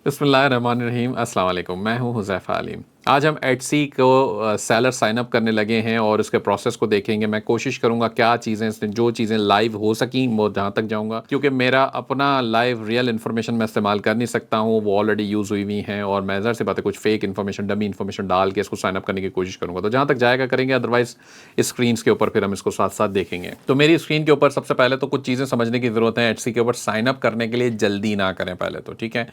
बिस्मिल्लाहिर्रहमानिर्रहीम अस्सलाम वालेकुम। मैं हूं हुज़ैफ़ा अलीम। आज हम एटसी को सेलर साइन अप करने लगे हैं और उसके प्रोसेस को देखेंगे। मैं कोशिश करूंगा क्या चीज़ें जो चीज़ें लाइव हो सकी वो जहाँ तक जाऊंगा, क्योंकि मेरा अपना लाइव रियल इन्फॉर्मेशन मैं इस्तेमाल कर नहीं सकता हूँ, वो ऑलरेडी यूज़ हुई हुई हैं और मैं ज़र से बात है कुछ फेक इन्फॉर्मेशन डमी इन्फॉर्मेशन डाल के इसको साइन अप करने की कोशिश करूँगा। तो जहाँ तक जाएगा करेंगे, अदरवाइज़ स्क्रीन के ऊपर फिर हम इसको साथ साथ देखेंगे। तो मेरी स्क्रीन के ऊपर सबसे पहले तो कुछ चीज़ें समझने की ज़रूरत है। एटसी के ऊपर साइन अप करने के लिए जल्दी ना करें पहले तो, ठीक है।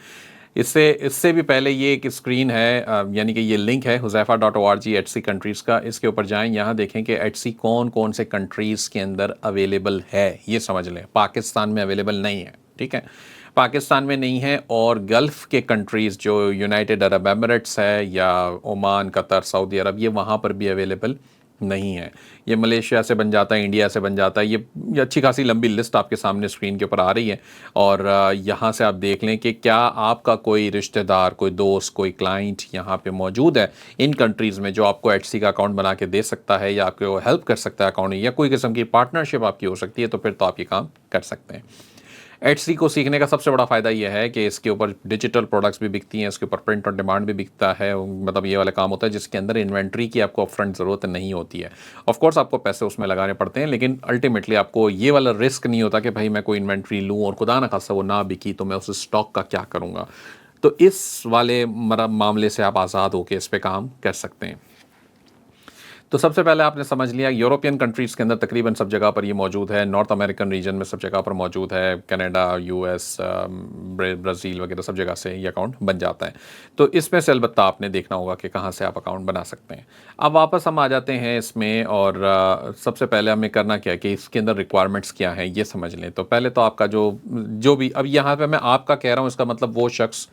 इससे इससे भी पहले ये एक स्क्रीन है, यानी कि ये लिंक है हुज़ैफ़ा.org एटसी कंट्रीज़ का। इसके ऊपर जाएं, यहाँ देखें कि एटसी कौन कौन से कंट्रीज़ के अंदर अवेलेबल है, ये समझ लें। पाकिस्तान में अवेलेबल नहीं है, ठीक है। पाकिस्तान में नहीं है और गल्फ़ के कंट्रीज़ जो यूनाइटेड अरब एमिरेट्स है या ओमान, कतर, सऊदी अरब, ये वहाँ पर भी अवेलेबल नहीं है। ये मलेशिया से बन जाता है, इंडिया से बन जाता है। ये अच्छी खासी लंबी लिस्ट आपके सामने स्क्रीन के ऊपर आ रही है और यहाँ से आप देख लें कि क्या आपका कोई रिश्तेदार, कोई दोस्त, कोई क्लाइंट यहाँ पे मौजूद है इन कंट्रीज़ में जो आपको एटसी का अकाउंट बना के दे सकता है या आपको हेल्प कर सकता है अकाउंट, या कोई किस्म की पार्टनरशिप आपकी हो सकती है। तो फिर तो आप ये काम कर सकते हैं। एटसी को सीखने का सबसे बड़ा फ़ायदा यह है कि इसके ऊपर डिजिटल प्रोडक्ट्स भी बिकती हैं, इसके ऊपर प्रिंट ऑन डिमांड भी बिकता है। मतलब ये वाला काम होता है जिसके अंदर इन्वेंट्री की आपको अपफ्रंट ज़रूरत नहीं होती है। ऑफ कोर्स आपको पैसे उसमें लगाने पड़ते हैं, लेकिन अल्टीमेटली आपको ये वाला रिस्क नहीं होता कि भाई मैं कोई इन्वेंट्री लूँ और खुदा ना खासा वो ना बिकी तो मैं उस स्टॉक का क्या करूँगा। तो इस वाले मामले से आप आज़ाद होकर इस पर काम कर सकते हैं। तो सबसे पहले आपने समझ लिया, यूरोपियन कंट्रीज़ के अंदर तकरीबन सब जगह पर ये मौजूद है। नॉर्थ अमेरिकन रीजन में सब जगह पर मौजूद है। कनाडा, यूएस, ब्राज़ील वगैरह सब जगह से ये अकाउंट बन जाता है। तो इसमें से अलबत्ता आपने देखना होगा कि कहाँ से आप अकाउंट बना सकते हैं। अब वापस हम आ जाते हैं इसमें और सबसे पहले हमें करना क्या है कि इसके अंदर रिक्वायरमेंट्स क्या हैं ये समझ लें। तो पहले तो आपका जो भी, अब यहाँ पर मैं आपका कह रहा हूँ, इसका मतलब वो शख्स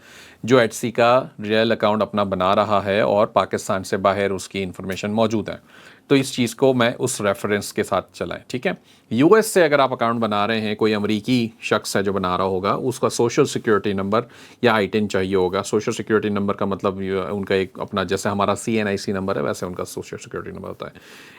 जो एटसी का रियल अकाउंट अपना बना रहा है और पाकिस्तान से बाहर उसकी इन्फॉर्मेशन मौजूद है। तो इस चीज़ को मैं उस रेफरेंस के साथ चलाएं, ठीक है। यूएस से अगर आप अकाउंट बना रहे हैं, कोई अमरीकी शख्स है जो बना रहा होगा, उसका सोशल सिक्योरिटी नंबर या आईटिन चाहिए होगा। सोशल सिक्योरिटी नंबर का मतलब उनका एक अपना, जैसे हमारा CNIC नंबर है वैसे उनका सोशल सिक्योरिटी नंबर होता है।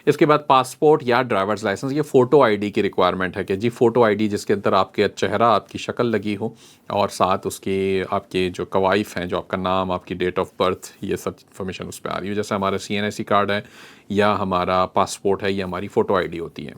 इसके बाद पासपोर्ट या ड्राइवर्स लाइसेंस, ये फ़ोटो आईडी की रिक्वायरमेंट है कि जी फ़ोटो आईडी जिसके अंदर आपके चेहरा, आपकी शक्ल लगी हो और साथ उसकी आपके जो कवाइफ हैं, जो आपका नाम, आपकी डेट ऑफ बर्थ, ये सब इन्फॉर्मेशन उस पर आ रही है। जैसे हमारा CNIC कार्ड है या हमारा पासपोर्ट है, ये हमारी फ़ोटो आईडी होती है।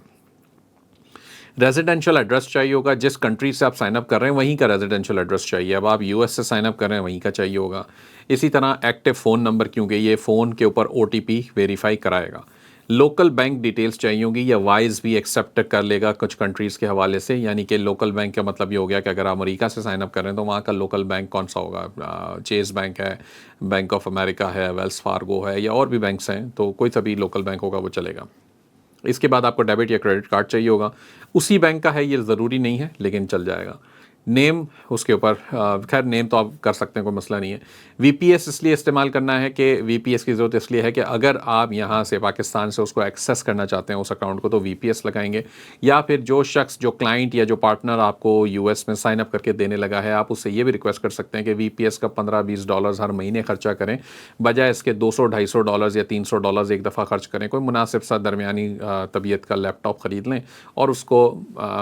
रेजिडेंशियल एड्रेस चाहिए होगा, जिस कंट्री से आप साइन अप कर रहे हैं वहीं का रेजिडेंशियल एड्रेस चाहिए। अब आप यूएस से साइन अप कर रहे हैं, वहीं का चाहिए होगा। इसी तरह एक्टिव फ़ोन नंबर, क्योंकि ये फ़ोन के ऊपर OTP वेरीफाई कराएगा। लोकल बैंक डिटेल्स चाहिए होंगी, या वाइज भी एक्सेप्ट कर लेगा कुछ कंट्रीज़ के हवाले से। यानी कि लोकल बैंक का मतलब ये हो गया कि अगर आप अमेरिका से साइन अप कर रहे हैं तो वहाँ का लोकल बैंक कौन सा होगा। चेस बैंक है, बैंक ऑफ अमेरिका है, वेल्स फार्गो है, या और भी बैंक्स हैं, तो कोई सा भी लोकल बैंक होगा वो चलेगा। इसके बाद आपको डेबिट या क्रेडिट कार्ड चाहिए होगा, उसी बैंक का है, ये ज़रूरी नहीं है लेकिन चल जाएगा। नेम उसके ऊपर, खैर नेम तो आप कर सकते हैं, कोई मसला नहीं है। VPS इसलिए इस्तेमाल करना है कि VPS की ज़रूरत इसलिए है कि अगर आप यहाँ से पाकिस्तान से उसको एक्सेस करना चाहते हैं उस अकाउंट को, तो VPS लगाएंगे। या फिर जो शख्स, जो क्लाइंट या जो पार्टनर आपको US में साइन अप करके देने लगा है, आप उससे ये भी रिक्वेस्ट कर सकते हैं कि VPS का $15-20 हर महीने खर्चा करें, बजाय इसके $200-250 या $300 एक दफ़ा खर्च करें। कोई मुनासिब सा दरमियानी तबीयत का लैपटॉप ख़रीद लें और उसको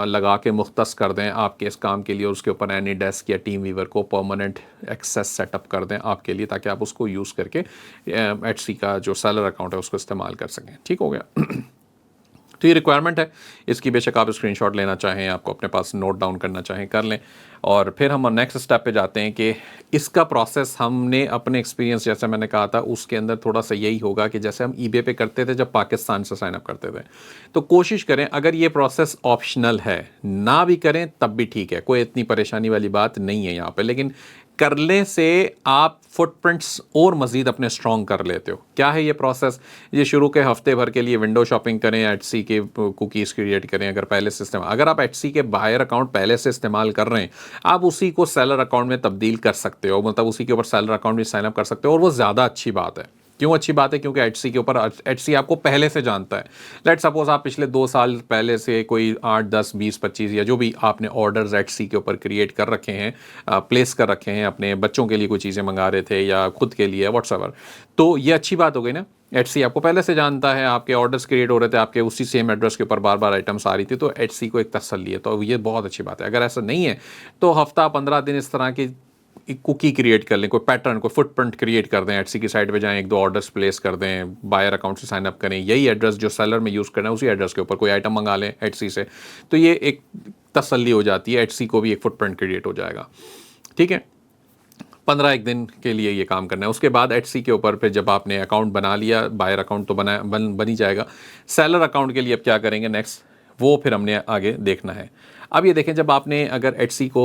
लगा के मुख्तस कर दें आपके इस काम के लिए। उसके ऊपर एनी डेस्क या टीम वीवर को परमानेंट एक्सेस सेटअप कर दें आपके लिए, ताकि आप उसको यूज़ करके एटसी का जो सेलर अकाउंट है उसको इस्तेमाल कर सकें। ठीक हो गया। तो ये रिक्वायरमेंट है, इसकी बेशक आप स्क्रीनशॉट लेना चाहें, आपको अपने पास नोट डाउन करना चाहें कर लें। और फिर हम नेक्स्ट स्टेप पे जाते हैं कि इसका प्रोसेस हमने अपने एक्सपीरियंस, जैसे मैंने कहा था, उसके अंदर थोड़ा सा यही होगा कि जैसे हम eBay पे करते थे जब पाकिस्तान से साइन अप करते थे, तो कोशिश करें अगर ये प्रोसेस ऑप्शनल है, ना भी करें तब भी ठीक है, कोई इतनी परेशानी वाली बात नहीं है यहाँ पे, लेकिन करने से आप फुटप्रिंट्स और मज़ीद अपने स्ट्रॉन्ग कर लेते हो। क्या है ये प्रोसेस? ये शुरू के हफ्ते भर के लिए विंडो शॉपिंग करें, एटसी के कुकीज़ क्रिएट करें। अगर पहले से अगर आप एटसी के बायर अकाउंट पहले से इस्तेमाल कर रहे हैं, आप उसी को सेलर अकाउंट में तब्दील कर सकते हो, मतलब उसी के ऊपर सेलर अकाउंट भी साइन अप कर सकते हो, और वो ज़्यादा अच्छी बात है। क्यों अच्छी बात है? क्योंकि एटसी के ऊपर एटसी आपको पहले से जानता है। लेट सपोज आप पिछले 2 साल पहले से कोई 8, 10, 20, 25 या जो भी आपने ऑर्डर्स एटसी के ऊपर क्रिएट कर रखे हैं, प्लेस कर रखे हैं, अपने बच्चों के लिए कोई चीज़ें मंगा रहे थे या खुद के लिए व्हाट्सएवर, तो ये अच्छी बात हो गई ना। एटसी आपको पहले से जानता है, आपके ऑर्डर्स क्रिएट हो रहे थे, आपके उसी सेम एड्रेस के ऊपर बार बार आइटम्स आ रही थी, तो एटसी को एक तसल्ली है, तो ये बहुत अच्छी बात है। अगर ऐसा नहीं है तो हफ्ता 15 दिन इस तरह की एक कुकी क्रिएट कर लें, कोई पैटर्न, कोई फुटप्रिंट क्रिएट कर दें, एटसी की साइट पे जाएं, 1-2 ऑर्डर्स प्लेस कर दें, बायर अकाउंट से साइन अप करें, यही एड्रेस जो सेलर में यूज़ करना है उसी एड्रेस के ऊपर कोई आइटम मंगा लें एटसी से, तो ये एक तसल्ली हो जाती है, एटसी को भी एक फुटप्रिंट क्रिएट हो जाएगा। ठीक है, 15 दिन के लिए ये काम करना है। उसके बाद एटसी के ऊपर फिर जब आपने अकाउंट बना लिया, बायर अकाउंट तो बन ही जाएगा। सेलर अकाउंट के लिए अब क्या करेंगे नेक्स्ट, वो फिर हमने आगे देखना है। अब ये देखें, जब आपने अगर एटसी को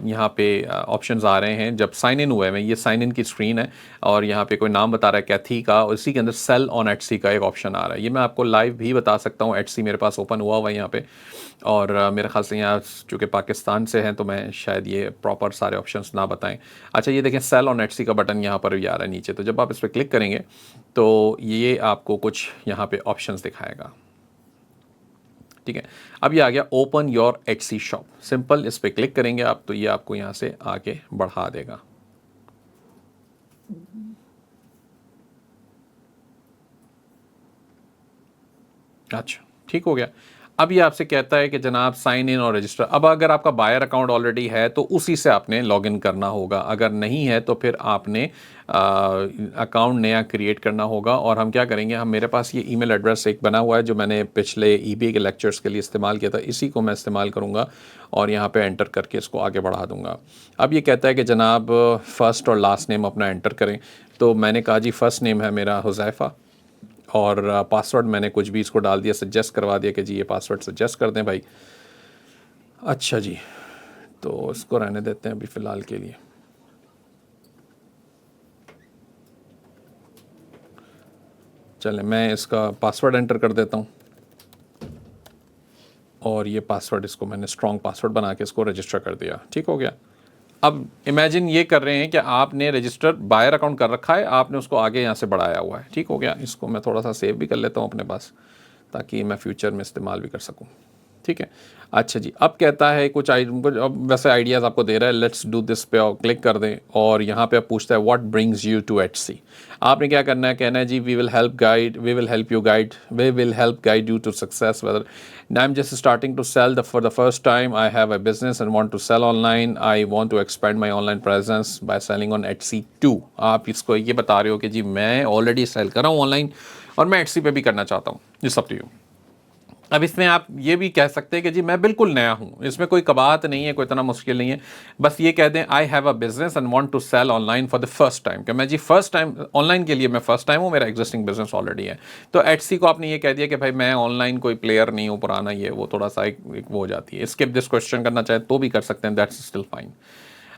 यहाँ पे ऑप्शंस आ रहे हैं, जब साइन इन हुए हैं, ये साइन इन की स्क्रीन है और यहाँ पे कोई नाम बता रहा है कैथी का, और इसी के अंदर सेल ऑन एटसी का एक ऑप्शन आ रहा है। ये मैं आपको लाइव भी बता सकता हूँ, एटसी मेरे पास ओपन हुआ है यहाँ पे, और मेरे ख्याल से यहाँ चूँकि पाकिस्तान से हैं तो मैं शायद ये प्रॉपर सारे ऑप्शंस ना बताएं। अच्छा, ये देखें सेल ऑन एटसी का बटन यहाँ पर भी आ रहा है नीचे, तो जब आप इस पर क्लिक करेंगे तो ये आपको कुछ यहाँ पे ऑप्शंस दिखाएगा। ठीक है, अब ये आ गया open your Etsy shop, simple, इस पर क्लिक करेंगे आप तो ये आपको यहाँ से आगे बढ़ा देगा। अच्छा, ठीक हो गया। अब ये आपसे कहता है कि जनाब साइन इन और रजिस्टर। अब अगर आपका बायर अकाउंट ऑलरेडी है तो उसी से आपने लॉगिन करना होगा, अगर नहीं है तो फिर आपने अकाउंट नया क्रिएट करना होगा। और हम क्या करेंगे, हम मेरे पास ये ईमेल एड्रेस एक बना हुआ है जो मैंने पिछले ईबी के लेक्चर्स के लिए इस्तेमाल किया था, इसी को मैं इस्तेमाल करूँगा और यहाँ पे एंटर करके इसको आगे बढ़ा दूँगा। अब ये कहता है कि जनाब फ़र्स्ट और लास्ट नेम अपना एंटर करें, तो मैंने कहा जी फ़र्स्ट नेम है मेरा हुज़ैफ़ा, और पासवर्ड मैंने कुछ भी इसको डाल दिया, सजेस्ट करवा दिया कि जी ये पासवर्ड सजेस्ट कर दें भाई। अच्छा जी, तो इसको रहने देते हैं अभी फ़िलहाल के लिए। चलें, मैं इसका पासवर्ड एंटर कर देता हूँ और ये पासवर्ड इसको मैंने स्ट्रॉन्ग पासवर्ड बना के इसको रजिस्टर कर दिया। ठीक हो गया। अब इमेजिन ये कर रहे हैं कि आपने रजिस्टर बायर अकाउंट कर रखा है, आपने उसको आगे यहाँ से बढ़ाया हुआ है। ठीक हो गया। इसको मैं थोड़ा सा सेव भी कर लेता हूँ अपने पास ताकि मैं फ्यूचर में इस्तेमाल भी कर सकूँ। ठीक है। अच्छा जी, अब कहता है कुछ अब वैसे आइडियाज़ आपको दे रहा है, लेट्स डू दिस पे क्लिक कर दें और यहाँ पे आप पूछता है what brings you to Etsy. आपने क्या करना है, कहना है जी we will help guide you to success whether I am just starting to sell for the first time, I have a business and want to sell online, I want to expand my online presence by selling on Etsy too. आप इसको ये बता रहे हो कि जी मैं already cell कर रहा हूँ ऑनलाइन और मैं एटसी पे भी करना चाहता हूँ। It's up to you. अब इसमें आप ये भी कह सकते हैं कि जी मैं बिल्कुल नया हूँ, इसमें कोई कबात नहीं है, कोई इतना मुश्किल नहीं है, बस ये कह दें I have a business and want to sell online for the first time, कि मैं जी फर्स्ट टाइम ऑनलाइन के लिए मैं फर्स्ट टाइम हूँ, मेरा एग्जिस्टिंग बिजनेस ऑलरेडी है। तो एटसी को आपने ये कह दिया कि भाई मैं ऑनलाइन कोई प्लेयर नहीं हूँ पुराना, ये वो थोड़ा सा एक वो हो जाती है। स्किप दिस क्वेश्चन करना चाहे तो भी कर सकते हैं, दैट्स स्टिल फाइन।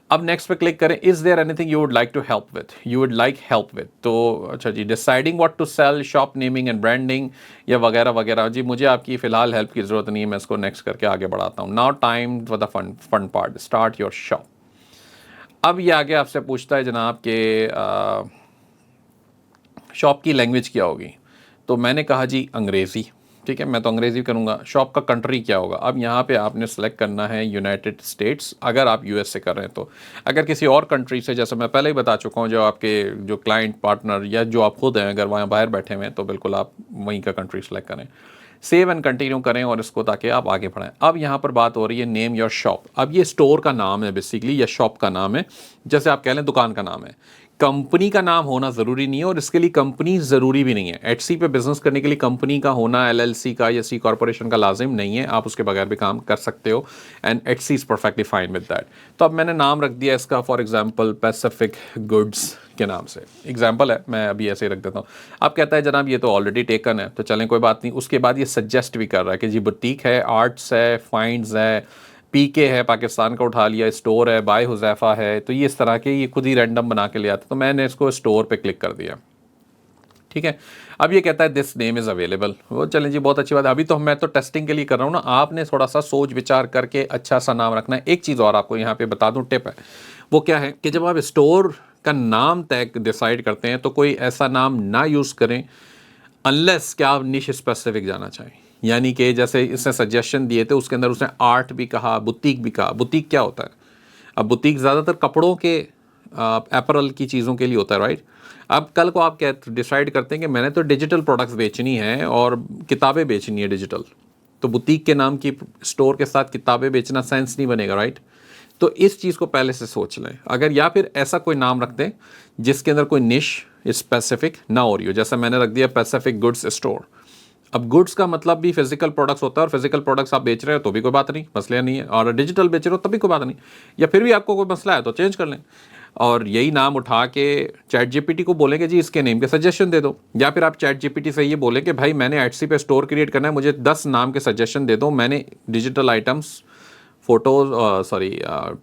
अब नेक्स्ट पे क्लिक करें, is there anything you would like to help with, you would like help with. तो अच्छा जी, deciding what to sell, shop naming and branding या वगैरह वगैरह, जी मुझे आपकी फ़िलहाल हेल्प की ज़रूरत नहीं है, मैं इसको नेक्स्ट करके आगे बढ़ाता हूँ। Now time for the fun part, start your shop. अब ये आगे आपसे पूछता है जनाब के शॉप की लैंग्वेज क्या होगी, तो मैंने कहा जी अंग्रेज़ी। ठीक है, मैं तो अंग्रेज़ी करूँगा। शॉप का कंट्री क्या होगा, अब यहाँ पे आपने सेलेक्ट करना है यूनाइटेड स्टेट्स, अगर आप यूएस से कर रहे हैं तो। अगर किसी और कंट्री से, जैसे मैं पहले ही बता चुका हूँ, जो आपके जो क्लाइंट पार्टनर या जो आप खुद हैं अगर वहाँ बाहर बैठे हुए हैं तो बिल्कुल आप वहीं का कंट्री सेलेक्ट करें, सेव एंड कंटिन्यू करें और इसको ताकि आप आगे बढ़ाएं। अब यहाँ पर बात हो रही है नेम योर शॉप। अब ये स्टोर का नाम है बेसिकली या शॉप का नाम है, जैसे आप कह लें दुकान का नाम है। कंपनी का नाम होना ज़रूरी नहीं है और इसके लिए कंपनी ज़रूरी भी नहीं है। एटसी पे बिजनेस करने के लिए कंपनी का होना, एलएलसी का या सी कॉर्पोरेशन का लाजिम नहीं है, आप उसके बगैर भी काम कर सकते हो and Etsy is perfectly fine with that. तो अब मैंने नाम रख दिया इसका फॉर एग्जांपल पैसिफिक गुड्स के नाम से, एग्जांपल है, मैं अभी ऐसे ही रख देता हूँ। अब कहता है जनाब ये तो ऑलरेडी टेकन है, तो चलें कोई बात नहीं। उसके बाद ये सजेस्ट भी कर रहा है कि जी बुटीक है, आर्ट्स है, फाइंड्स है, पीके है, पाकिस्तान का उठा लिया, स्टोर है, बाय हुज़ैफ़ा है, तो ये इस तरह के ये खुद ही रैंडम बना के ले आता, तो मैंने इसको स्टोर पे क्लिक कर दिया। ठीक है, अब ये कहता है दिस नेम इज़ अवेलेबल, वो चलें जी बहुत अच्छी बात है। अभी तो मैं तो टेस्टिंग के लिए कर रहा हूँ ना, आपने थोड़ा सा सोच विचार करके अच्छा सा नाम रखना है। एक चीज़ और आपको यहाँ पे बता दूँ, टिप है, वो क्या है कि जब आप स्टोर का नाम तय डिसाइड करते हैं तो कोई ऐसा नाम ना यूज़ करें अनलेस क्या आप निश स्पेसिफिक जाना चाहें। यानी कि जैसे इसने सजेशन दिए थे उसके अंदर उसने आर्ट भी कहा, बुटीक भी कहा। बुटीक क्या होता है, अब बुटीक ज़्यादातर कपड़ों के एपरल की चीज़ों के लिए होता है, राइट। अब कल को आप क्या डिसाइड करते हैं कि मैंने तो डिजिटल प्रोडक्ट्स बेचनी है और किताबें बेचनी है डिजिटल, तो बुटीक के नाम की स्टोर के साथ किताबें बेचना सेंस नहीं बनेगा, राइट। तो इस चीज़ को पहले से सोच लें। अगर या फिर ऐसा कोई नाम रख दें जिसके अंदर कोई निश स्पेसिफिक ना हो रही हो, जैसा मैंने रख दिया पैसिफिक गुड्स स्टोर। अब गुड्स का मतलब भी फिजिकल प्रोडक्ट्स होता है, और फिजिकल प्रोडक्ट्स आप बेच रहे हो तो भी कोई बात नहीं, मसला नहीं है, और डिजिटल बेच रहे हो तभी कोई बात नहीं, या फिर भी आपको कोई मसला है तो चेंज कर लें। और यही नाम उठा के चैट जीपीटी को बोलेंगे जी इसके नेम के सजेशन दे दो, या फिर आप चैट जीपीटी से ये बोलें कि भाई मैंने एटसी पे स्टोर क्रिएट करना है, मुझे 10 नाम के सजेशन दे दो, मैंने digital items, photos,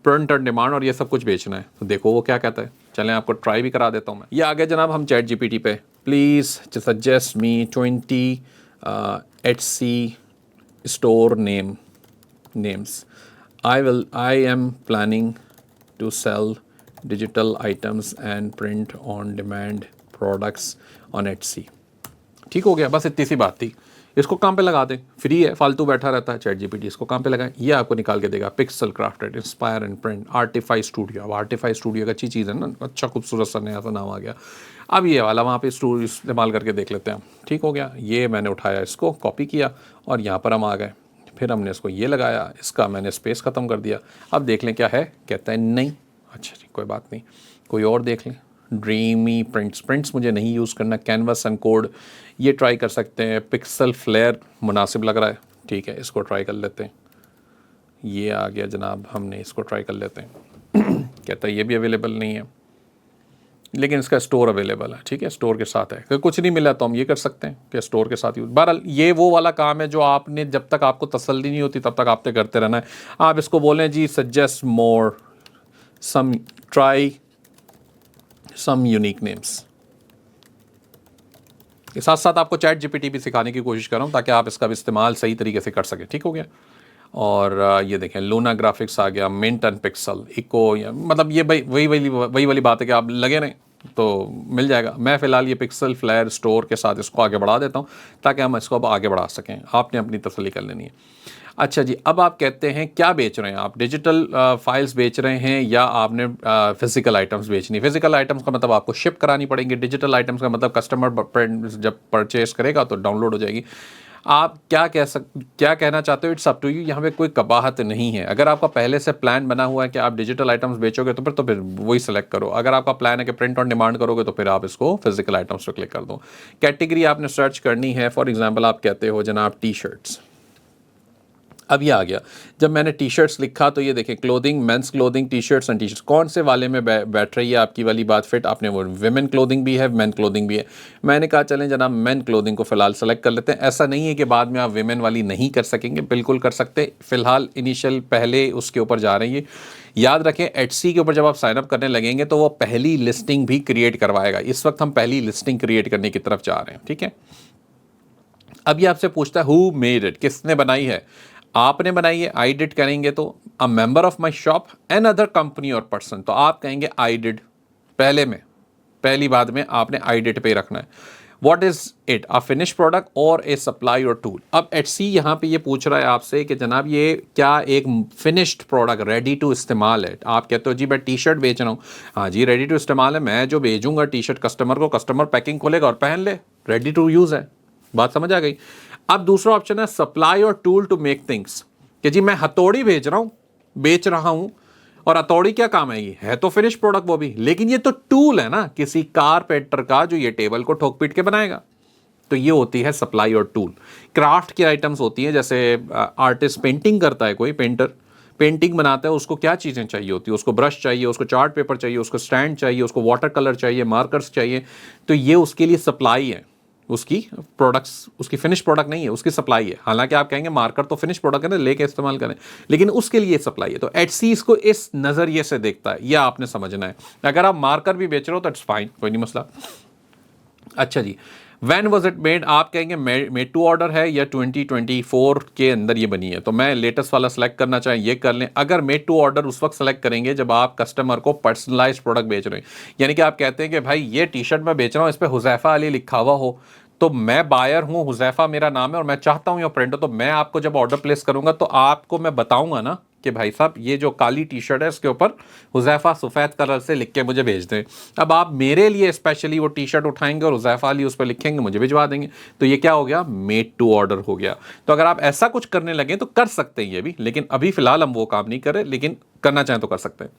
print on demand और ये सब कुछ बेचना है। तो देखो वो क्या कहता है, चलें आपको ट्राई भी करा देता हूँ मैं। ये आ गया जनाब हम चैट जीपीटी पे, please suggest me 20 Etsy store names. I am planning to sell digital items and print on demand products on Etsy। ठीक हो गया, बस इतनी सी बात थी। इसको काम पे लगा दें, फ्री है, फालतू बैठा रहता है चैट जीपीटी, इसको काम पे लगाएं, ये आपको निकाल के देगा। Pixel crafted, inspire and print, Artify studio. अब आर्टिफाई स्टूडियो का अच्छी चीज़ है ना, अच्छा खूबसूरत सा नया सा नाम आ गया। अब ये वाला वहाँ पे स्टूडियो इस्तेमाल करके देख लेते हैं हम। ठीक हो गया, ये मैंने उठाया, इसको कॉपी किया और यहाँ पर हम आ गए, फिर हमने इसको ये लगाया, इसका मैंने स्पेस ख़त्म कर दिया। अब देख लें क्या है, कहता है नहीं। अच्छा जी, कोई बात नहीं, कोई और देख लें। ड्रीमी प्रिंट्स मुझे नहीं यूज़ करना। कैनवस एंड कोड ये ट्राई कर सकते हैं। पिक्सल फ्लेयर मुनासिब लग रहा है, ठीक है, इसको ट्राई कर लेते हैं। ये आ गया जनाब, हमने इसको ट्राई कर लेते हैं। कहता है ये भी अवेलेबल नहीं है, लेकिन इसका स्टोर अवेलेबल है, ठीक है, स्टोर के साथ है। अगर कुछ नहीं मिला तो हम ये कर सकते हैं कि स्टोर के साथ यूज। बहरहाल ये वो वाला काम है जो आपने, जब तक आपको तसल्ली नहीं होती तब तक आपने करते रहना है। आप इसको बोलें जी सजेस्ट मोर try some unique names। के साथ साथ आपको चैट जीपीटी भी सिखाने की कोशिश कर रहा हूँ ताकि आप इसका भी इस्तेमाल सही तरीके से कर सकें। ठीक हो गया। और ये देखें लूना ग्राफिक्स आ गया, मिंट एंड पिक्सल, इको, मतलब ये भाई वही वाली बात है कि आप लगे रहें तो मिल जाएगा। मैं फ़िलहाल ये पिक्सल फ्लेयर स्टोर के साथ इसको आगे बढ़ा देता हूँ ताकि हम इसको अब आगे बढ़ा सकें। आपने अपनी तसल्ली कर लेनी है। अच्छा जी, अब आप कहते हैं क्या बेच रहे हैं आप, डिजिटल फाइल्स बेच रहे हैं या आपने फिजिकल आइटम्स बेचनी। फिजिकल आइटम्स का मतलब आपको शिप करानी पड़ेंगे, डिजिटल आइटम्स का मतलब कस्टमर जब परचेस करेगा तो डाउनलोड हो जाएगी। आप क्या कहना चाहते हो, इट्स अप टू यू। यहाँ पे कोई कबाहत नहीं है। अगर आपका पहले से प्लान बना हुआ है कि आप डिजिटल आइटम्स बेचोगे तो फिर वही सेलेक्ट करो। अगर आपका प्लान है कि प्रिंट ऑन डिमांड करोगे तो फिर आप इसको फिजिकल आइटम्स पर क्लिक कर दो। कैटेगरी आपने सर्च करनी है, फॉर एग्जाम्पल आप कहते हो जनाब टी शर्ट्स। अब ये आ गया, जब मैंने टी शर्ट्स लिखा तो ये देखें clothing, men's clothing, T shirts and T shirts. कौन से वाले में बैठ रही है आपकी वाली बात फिट। आपने वो विमेन क्लोथिंग भी है, मेन क्लोथिंग भी है। मैंने कहा चलें जनाब मेन क्लोथिंग को फ़िलहाल सेलेक्ट कर लेते हैं। ऐसा नहीं है कि बाद में आप विमेन वाली नहीं कर सकेंगे, बिल्कुल कर सकते। फ़िलहाल इनिशियल पहले उसके ऊपर जा रही है। याद रखें एटसी के ऊपर जब आप साइनअप करने लगेंगे तो वो पहली लिस्टिंग भी क्रिएट करवाएगा। इस वक्त हम पहली लिस्टिंग क्रिएट करने की तरफ जा रहे हैं, ठीक है। अब ये आपसे पूछता है हु मेड इट, किसने बनाई है। आपने बनाई है, आई डिड करेंगे तो a member of my shop another company और पर्सन, तो आप कहेंगे आई डिड। पहली बात में आपने आई डिड पे रखना है। What is it, a finish product और ए सप्लाई और टूल। अब एटसी यहाँ पे ये पूछ रहा है आपसे कि जनाब ये क्या एक फिनिश्ड प्रोडक्ट रेडी टू इस्तेमाल है। आप कहते हो जी मैं टी शर्ट बेच रहा हूँ, हाँ जी रेडी टू इस्तेमाल है, मैं जो भेजूंगा टी शर्ट कस्टमर को, कस्टमर पैकिंग खोलेगा और पहन ले, रेडी टू यूज़ है। बात समझ आ गई। अब दूसरा ऑप्शन है सप्लाई और टूल टू मेक थिंग्स, कि जी मैं हथौड़ी बेच रहा हूं और हथौड़ी क्या काम है, ये है तो फिनिश प्रोडक्ट वो भी, लेकिन ये तो टूल है ना किसी कारपेंटर का जो ये टेबल को ठोक पीट के बनाएगा। तो ये होती है सप्लाई और टूल। क्राफ्ट की आइटम्स होती हैं, जैसे आर्टिस्ट पेंटिंग करता है, कोई पेंटर पेंटिंग बनाता है, उसको क्या चीज़ें चाहिए होती है, उसको ब्रश चाहिए, उसको चार्ट पेपर चाहिए, उसको स्टैंड चाहिए, उसको वाटर कलर चाहिए, मार्कर्स चाहिए। तो ये उसके लिए सप्लाई है, उसकी प्रोडक्ट्स, उसकी फिनिश प्रोडक्ट नहीं है, उसकी सप्लाई है। हालांकि आप कहेंगे मार्कर तो फिनिश प्रोडक्ट है ना, लेके इस्तेमाल करें, लेकिन उसके लिए सप्लाई है। तो एटसी इसको इस नज़रिए से देखता है, यह आपने समझना है। अगर आप मार्कर भी बेच रहे हो तो इट्स फाइन, कोई नहीं मसला। अच्छा जी, व्हेन वाज इट मेड, आप कहेंगे मेड टू ऑर्डर है या 2024 के अंदर ये बनी है, तो मैं लेटेस्ट वाला सेलेक्ट करना चाहें ये कर लें। अगर मेड टू ऑर्डर उस वक्त सेलेक्ट करेंगे जब आप कस्टमर को पर्सनलाइज्ड प्रोडक्ट बेच रहे हैं, यानी कि आप कहते हैं कि भाई ये टी शर्ट मैं बेच रहा हूँ, इस पर हुज़ैफा अली लिखा हुआ हो, तो मैं बायर हूँ, हुज़ैफा मेरा नाम है और मैं चाहता हूँ ये प्रिंट हो, तो मैं आपको जब ऑर्डर प्लेस करूँगा तो आपको मैं बताऊँगा ना कि भाई साहब ये जो काली टी शर्ट है इसके ऊपर हुज़ैफ़ा सफ़ेद कलर से लिख के मुझे भेज दें। अब आप मेरे लिए स्पेशली वो टी शर्ट उठाएंगे और हुज़ैफ़ा अली उस पर लिखेंगे, मुझे भिजवा देंगे, तो ये क्या हो गया, मेड टू ऑर्डर हो गया। तो अगर आप ऐसा कुछ करने लगे तो कर सकते हैं ये भी, लेकिन अभी फ़िलहाल हम वो काम नहीं करें, लेकिन करना चाहें तो कर सकते हैं।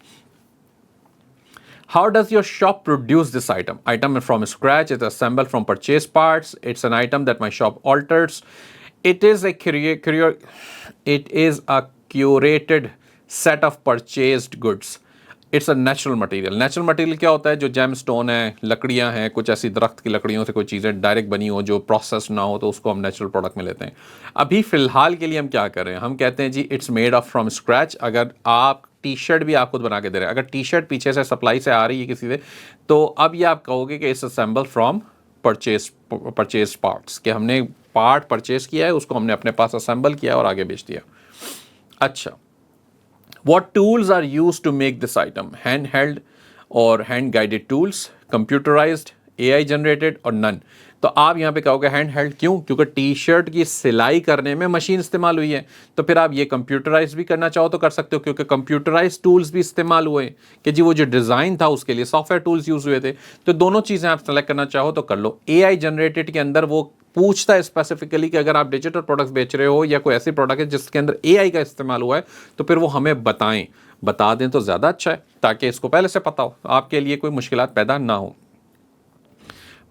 How does your shop produce this item? Item from scratch, it's assembled from purchase parts. It's an item that my shop alters. It is a curated set of purchased goods. It's a natural material. Natural material क्या होता है, जो GeM stone है, लकड़ियां हैं, कुछ ऐसी दरख्त की लकड़ियों से कोई चीज़ें डायरेक्ट बनी हो जो प्रोसेस ना हो, तो उसको हम नेचुरल प्रोडक्ट में लेते हैं। अभी फ़िलहाल के लिए हम क्या कर रहे हैं, हम कहते हैं जी it's made of from scratch. अगर आप टी शर्ट भी आप खुद बना के दे रहे हैं, अगर टी शर्ट पीछे से सप्लाई से आ रही है किसी से, तो अब ये आप कहोगे कि it's assemble from purchase parts, कि हमने पार्ट परचेज किया है, उसको हमने अपने पास असेंबल किया और आगे बेच दिया। अच्छा, what tools are used to make this item? Handheld or hand guided tools, computerized, AI generated और none। तो आप यहाँ पे कहोगे हैंड हेल्ड क्यों, क्योंकि टी शर्ट की सिलाई करने में मशीन इस्तेमाल हुई है। तो फिर आप ये कंप्यूटराइज भी करना चाहो तो कर सकते हो, क्योंकि कंप्यूटराइज टूल्स भी इस्तेमाल हुए कि जी वो जो डिज़ाइन था उसके लिए सॉफ्टवेयर टूल्स यूज़ हुए थे। तो दोनों चीज़ें आप सेलेक्ट करना चाहो तो कर लो। AI जनरेटेड के अंदर वो पूछता है स्पेसिफिकली कि अगर आप डिजिटल प्रोडक्ट्स बेच रहे हो या कोई ऐसी प्रोडक्ट है जिसके अंदर AI का इस्तेमाल हुआ है, तो फिर वो हमें बता दें तो ज़्यादा अच्छा है, ताकि इसको पहले से पता हो, आपके लिए कोई मुश्किलात पैदा ना हो।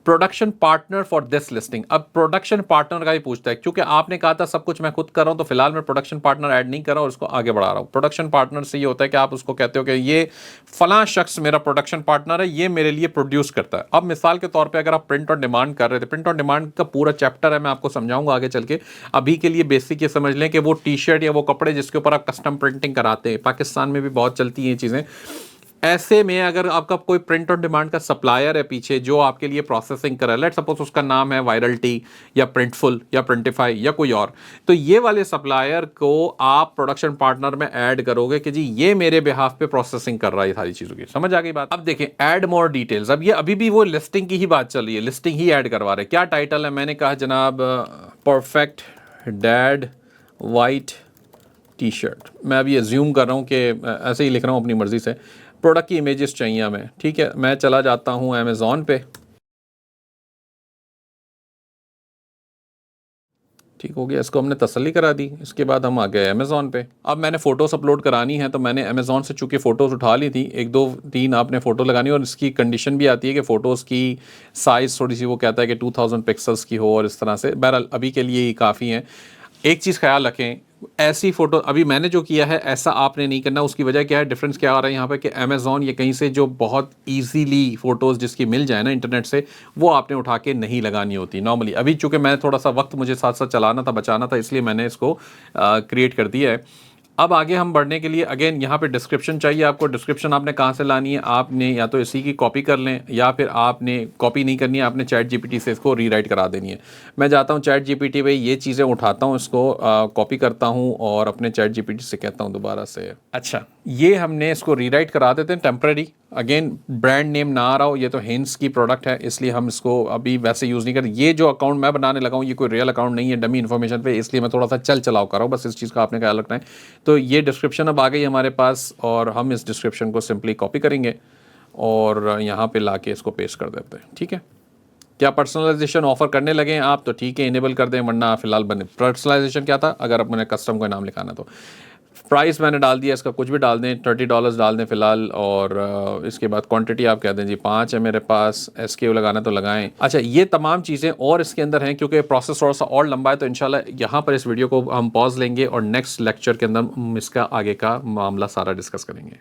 Production partner for this listing. अब प्रोडक्शन पार्टनर का ही पूछता है, क्योंकि आपने कहा था सब कुछ मैं खुद कर रहा हूं, तो फिलहाल मैं प्रोडक्शन पार्टनर ऐड नहीं कर रहा हूं, उसको आगे बढ़ा रहा हूं। प्रोडक्शन पार्टनर से ये होता है कि आप उसको कहते हो कि ये फलां शख्स मेरा प्रोडक्शन पार्टनर है, ये मेरे लिए प्रोड्यूस करता है। अब मिसाल के तौर पर अगर आप प्रिंट ऑन डिमांड कर रहे थे, प्रिंट ऑन डिमांड का पूरा चैप्टर है, मैं आपको समझाऊंगा आगे चल के। अभी के लिए बेसिक ये समझ लें कि वो टी शर्ट या वो कपड़े जिसके ऊपर आप कस्टम प्रिंटिंग कराते हैं, पाकिस्तान में भी बहुत चलती हैं ये चीज़ें। ऐसे में अगर आपका कोई प्रिंट ऑन डिमांड का सप्लायर है पीछे जो आपके लिए प्रोसेसिंग कर रहा है, लेट सपोज उसका नाम है वायरल्टी या प्रिंटफुल या प्रिंटिफाई या कोई और, तो ये वाले सप्लायर को आप प्रोडक्शन पार्टनर में ऐड करोगे कि जी ये मेरे बिहाफ पे प्रोसेसिंग कर रहा है ये सारी चीज़ों की। समझ आ गई बात। अब देखें ऐड मोर डिटेल्स। अब ये अभी भी वो लिस्टिंग की ही बात चल रही है, लिस्टिंग ही ऐड करवा रहे हैं। क्या टाइटल है, मैंने कहा जनाब perfect dad white T shirt. मैं अभी एज्यूम कर रहा हूँ कि ऐसे ही लिख रहा हूँ अपनी मर्ज़ी से। प्रोडक्ट की इमेजेस चाहिए हमें, ठीक है। मैं चला जाता हूँ अमेज़ॉन पे, ठीक हो गया, इसको हमने तसल्ली करा दी। इसके बाद हम आ गए अमेज़ॉन पे। अब मैंने फ़ोटोज़ अपलोड करानी है, तो मैंने अमेज़ॉन से चूँकि फ़ोटोज़ उठा ली थी, 1 2 3 आपने फ़ोटो लगानी, और इसकी कंडीशन भी आती है कि फ़ोटोज़ की साइज़ थोड़ी सी वो कहता है कि 2000 पिक्सल्स की हो, और इस तरह से। बहरहाल अभी के लिए ही काफ़ी है। एक चीज़ ख्याल रखें, ऐसी फ़ोटो अभी मैंने जो किया है ऐसा आपने नहीं करना। उसकी वजह क्या है, डिफरेंस क्या आ रहा है यहाँ पे कि अमेज़ॉन या कहीं से जो बहुत इजीली फ़ोटोज़ जिसकी मिल जाए ना इंटरनेट से, वो आपने उठा के नहीं लगानी होती नॉर्मली। अभी चूँकि मैं थोड़ा सा वक्त मुझे साथ साथ चलाना था, बचाना था, इसलिए मैंने इसको क्रिएट कर दिया है। अब आगे हम बढ़ने के लिए अगेन यहाँ पे डिस्क्रिप्शन चाहिए आपको। डिस्क्रिप्शन आपने कहाँ से लानी है, आपने या तो इसी की कॉपी कर लें, या फिर आपने कॉपी नहीं करनी है, आपने चैट जीपीटी से इसको रीराइट करा देनी है। मैं जाता हूँ चैट जीपीटी पे, ये चीज़ें उठाता हूँ, इसको कॉपी करता हूँ और अपने चैट जीपीटी से कहता हूँ दोबारा से। अच्छा, ये हमने इसको रीराइट करा देते हैं टेम्परेरी। अगेन ब्रांड नेम ना आ रहा हो, ये तो हिंस की प्रोडक्ट है, इसलिए हम इसको अभी वैसे यूज़ नहीं करें। ये जो अकाउंट मैं बनाने लगा हूँ ये कोई रियल अकाउंट नहीं है, डमी इन्फॉर्मेशन पे, इसलिए मैं थोड़ा सा चलाओ कर रहा हूँ, बस इस चीज़ का आपने ख्याल रखना है। तो ये डिस्क्रिप्शन अब आ गई हमारे पास, और हम इस डिस्क्रिप्शन को सिंपली कॉपी करेंगे और यहाँ पे लाके इसको पेस्ट कर देते हैं, ठीक है। क्या पर्सनलाइजेशन ऑफर करने लगे हैं आप, तो ठीक है इनेबल कर दें, वरना फिलहाल बने। पर्सनलाइजेशन क्या था, अगर अपने कस्टम का नाम लिखाना तो प्राइस मैंने डाल दिया, इसका कुछ भी डाल दें, $30 डाल दें फ़िलहाल, और इसके बाद क्वांटिटी आप कह दें जी 5 है मेरे पास, SKU लगाना तो लगाएं। अच्छा, ये तमाम चीज़ें और इसके अंदर हैं, क्योंकि प्रोसेस थोड़ा सा और लंबा है, तो इंशाल्लाह यहाँ पर इस वीडियो को हम पॉज लेंगे और नेक्स्ट लेक्चर के अंदर हम इसका आगे का मामला सारा डिस्कस करेंगे।